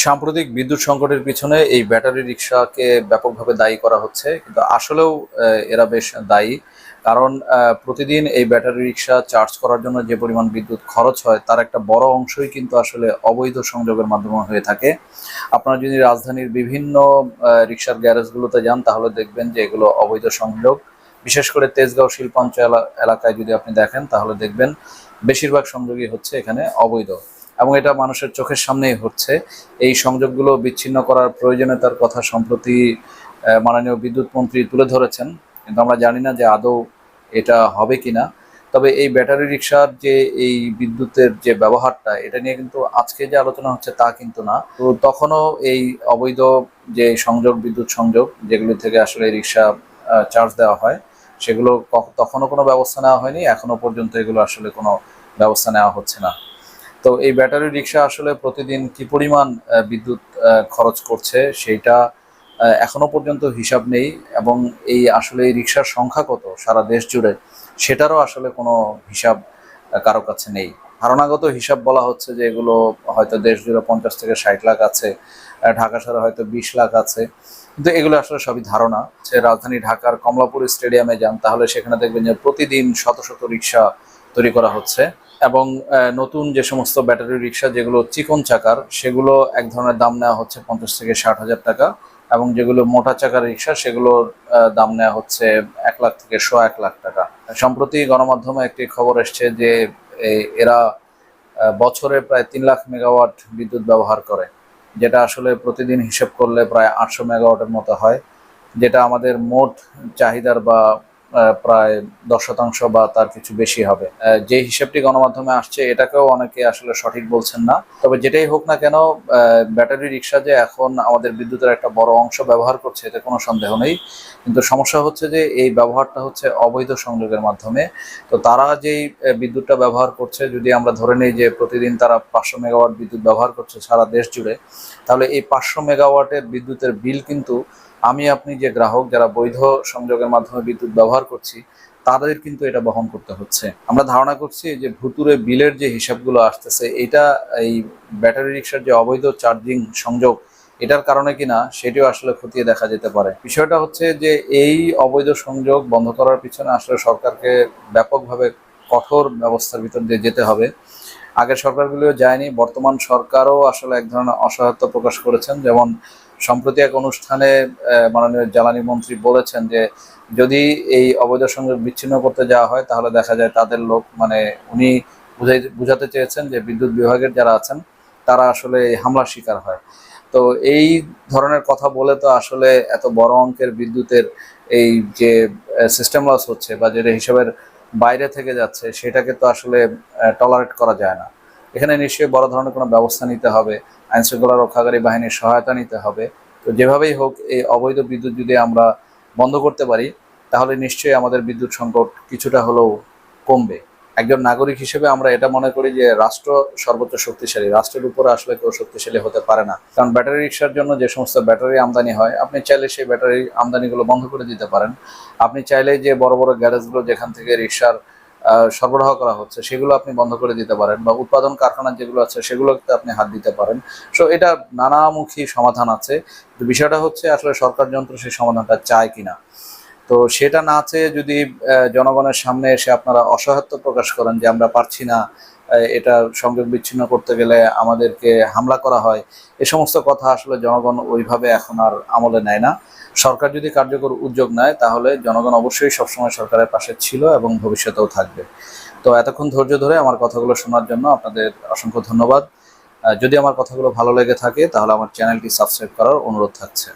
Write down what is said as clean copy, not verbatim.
সাম্প্রতিক বিদ্যুৎ সংকটের পিছনে এই ব্যাটারি রিক্সাকে ব্যাপকভাবে দায়ী করা হচ্ছে, কিন্তু আসলেও এরা বেশ দায়ী। কারণ প্রতিদিন এই ব্যাটারি রিক্সা চার্জ করার জন্য যে পরিমাণ বিদ্যুৎ খরচ হয় তার একটা বড় অংশই কিন্তু আসলে অবৈধ সংযোগের মাধ্যমে হয়ে থাকে। আপনারা যদি রাজধানীর বিভিন্ন রিক্সার গ্যারেজগুলোতে যান তাহলে দেখবেন যে এগুলো অবৈধ সংযোগ। বিশেষ করে তেজগাঁও শিল্পাঞ্চল এলাকায় যদি আপনি দেখেন তাহলে দেখবেন বেশিরভাগ সংযোগই হচ্ছে এখানে অবৈধ, এবং এটা মানুষের চোখের সামনেই হচ্ছে। এই সংযোগগুলো বিচ্ছিন্ন করার প্রয়োজনীয়তার কথা সম্প্রতি মাননীয় বিদ্যুৎ মন্ত্রী তুলে ধরেছেন, কিন্তু আমরা জানি না যে আদৌ এটা হবে কিনা। তবে এই ব্যাটারি রিক্সার যে এই বিদ্যুতের যে ব্যবহারটা, এটা নিয়ে কিন্তু আজকে যে আলোচনা হচ্ছে তা কিন্তু না। তো তখনও এই অবৈধ যে সংযোগ, বিদ্যুৎ সংযোগ যেগুলো থেকে আসলে রিক্সা চার্জ দেওয়া হয়, সেগুলো তখনও কোনো ব্যবস্থা নেওয়া হয়নি, এখনো পর্যন্ত এগুলো আসলে কোনো ব্যবস্থা নেওয়া হচ্ছে না। তো এই ব্যাটারি রিক্সা আসলে প্রতিদিন কি পরিমাণ বিদ্যুৎ খরচ করছে সেইটা এখনো পর্যন্ত হিসাব নেই, এবং এই আসলে এই রিক্সার সংখ্যা কত সারা দেশ জুড়ে সেটারও আসলে কোনো হিসাব কারো কাছে নেই। ধারণাগত হিসাব বলা হচ্ছে যে এগুলো হয়তো দেশ জুড়ে 50 থেকে 60 লাখ আছে, ঢাকা শহরে হয়তো 20 লাখ আছে, কিন্তু এগুলো আসলে সবই ধারণা। রাজধানী ঢাকার কমলাপুর স্টেডিয়ামে যান তাহলে সেখানে দেখবেন যে প্রতিদিন শত শত রিক্সা তৈরি করা হচ্ছে, এবং নতুন যে সমস্ত ব্যাটারি রিক্সা যেগুলো চিকন চাকার সেগুলো এক ধরনের দাম নেওয়া হচ্ছে 50 থেকে 60 হাজার টাকা, এবং যেগুলো মোটা চাকার রিক্সা সেগুলোর দাম নেওয়া হচ্ছে 1 লাখ থেকে 1.25 লাখ টাকা। সম্প্রতি গণমাধ্যমে একটি খবর এসছে যে এরা বছরে প্রায় 3 লাখ মেগাওয়াট বিদ্যুৎ ব্যবহার করে, যেটা আসলে প্রতিদিন হিসেব করলে প্রায় 800 মেগাওয়াটের মতো হয়, যেটা আমাদের মোট চাহিদার বা প্রায় 10% বা তার কিছু বেশি হবে। যে হিসেবটি গণমাধ্যমে আসছে এটাকেও অনেকে আসলে সঠিক বলছেন না। তবে যেটাই হোক না কেন, ব্যাটারি রিক্সা যে এখন আমাদের বিদ্যুতের একটা বড় অংশ ব্যবহার করছে এতে কোনো সন্দেহ নেই, কিন্তু সমস্যা হচ্ছে যে এই ব্যবহারটা হচ্ছে অবৈধ সংযোগের মাধ্যমে। তো তারা যেই বিদ্যুৎটা ব্যবহার করছে, যদি আমরা ধরে নিই যে প্রতিদিন তারা 500 মেগাওয়াট বিদ্যুৎ ব্যবহার করছে সারা দেশ জুড়ে, তাহলে এই 500 মেগাওয়াটের বিদ্যুতের বিল কিন্তু আমি আপনি যে গ্রাহক যারা বৈধ সংযোগের মাধ্যমে বিদ্যুৎ ব্যবহার করছি তাদের কিন্তু এটা বহন করতে হচ্ছে। আমরা ধারণা করছি যে ভুতুরে বিলের যে হিসাবগুলো আসতেছে এটা এই ব্যাটারি রিক্সার যে অবৈধ চার্জিং সংযোগ এটার কারণে কিনা সেটিও আসলে খতিয়ে দেখা যেতে পারে। বিষয়টা হচ্ছে যে এই অবৈধ সংযোগ বন্ধ করার পিছনে আসলে সরকারকে ব্যাপকভাবে কঠোর ব্যবস্থার ভিতর দিয়ে যেতে হবে। আগের সরকারগুলিও যায়নি, বর্তমান সরকারও আসলে এক ধরনের অসহায়ত্ব প্রকাশ করেছেন। যেমন সম্প্রতি এক অনুষ্ঠানে মাননীয় জ্বালানি মন্ত্রী বলেছেন যে যদি এই অবৈধ সংযোগ বিচ্ছিন্ন করতে যাওয়া হয় তাহলে দেখা যায় তাদের লোক, মানে উনি বুঝাতে চেয়েছেন যে বিদ্যুৎ বিভাগের যারা আছেন তারা আসলে হামলার শিকার হয়। তো এই ধরনের কথা বলে তো আসলে এত বড় অঙ্কের বিদ্যুতের এই যে সিস্টেম লস হচ্ছে বা যেটা হিসাবের বাইরে থেকে যাচ্ছে সেটাকে তো আসলে টলারেট করা যায় না। এখানে নিশ্চয়ই বড় ধরনের কোনো ব্যবস্থা নিতে হবে, আইন শৃঙ্খলা রক্ষাকারী বাহিনীর সহায়তা নিতে হবে। তো যেভাবেই হোক এই অবৈধ বিদ্যুৎ যদি আমরা বন্ধ করতে পারি তাহলে নিশ্চয়ই আমাদের বিদ্যুৎ সংকট কিছুটা হলেও কমবে। একজন নাগরিক হিসেবে আমরা এটা মনে করি যে রাষ্ট্র সর্বোচ্চ শক্তিশালী, রাষ্ট্রের উপরে আসলে কেউ শক্তিশালী হতে পারে না। কারণ ব্যাটারি রিক্সার জন্য যে সমস্ত ব্যাটারি আমদানি হয় আপনি চাইলে সেই ব্যাটারি আমদানিগুলো বন্ধ করে দিতে পারেন। আপনি চাইলে যে বড় বড় গ্যারেজগুলো যেখান থেকে রিক্সার সরবরাহ করা হচ্ছে সেগুলো আপনি বন্ধ করে দিতে পারেন, বা উৎপাদন কারখানা যেগুলো আছে সেগুলোতে আপনি হাত দিতে পারেন। সো এটা নানামুখী সমাধান আছে, তো বিষয়টা হচ্ছে আসলে সরকার যন্ত্র সেই সমাধানটা চায় কিনা। তো সেটা না চেয়ে যদি জনগণের সামনে এসে আপনারা অসহায়ত্ব প্রকাশ করেন যে আমরা পারছি না, এটা সংযোগ বিচ্ছিন্ন করতে গেলে আমাদেরকে হামলা করা হয়, এ সমস্ত কথা আসলে জনগণ ওইভাবে এখন আর আমলে নেয় না। সরকার যদি কার্যকর উদ্যোগ নেয় তাহলে জনগণ অবশ্যই সবসময় সরকারের পাশে ছিল এবং ভবিষ্যতেও থাকবে। তো এতক্ষণ ধৈর্য ধরে আমার কথাগুলো শোনার জন্য আপনাদের অসংখ্য ধন্যবাদ। যদি আমার কথাগুলো ভালো লেগে থাকে তাহলে আমার চ্যানেলটি সাবস্ক্রাইব করার অনুরোধ থাকছে।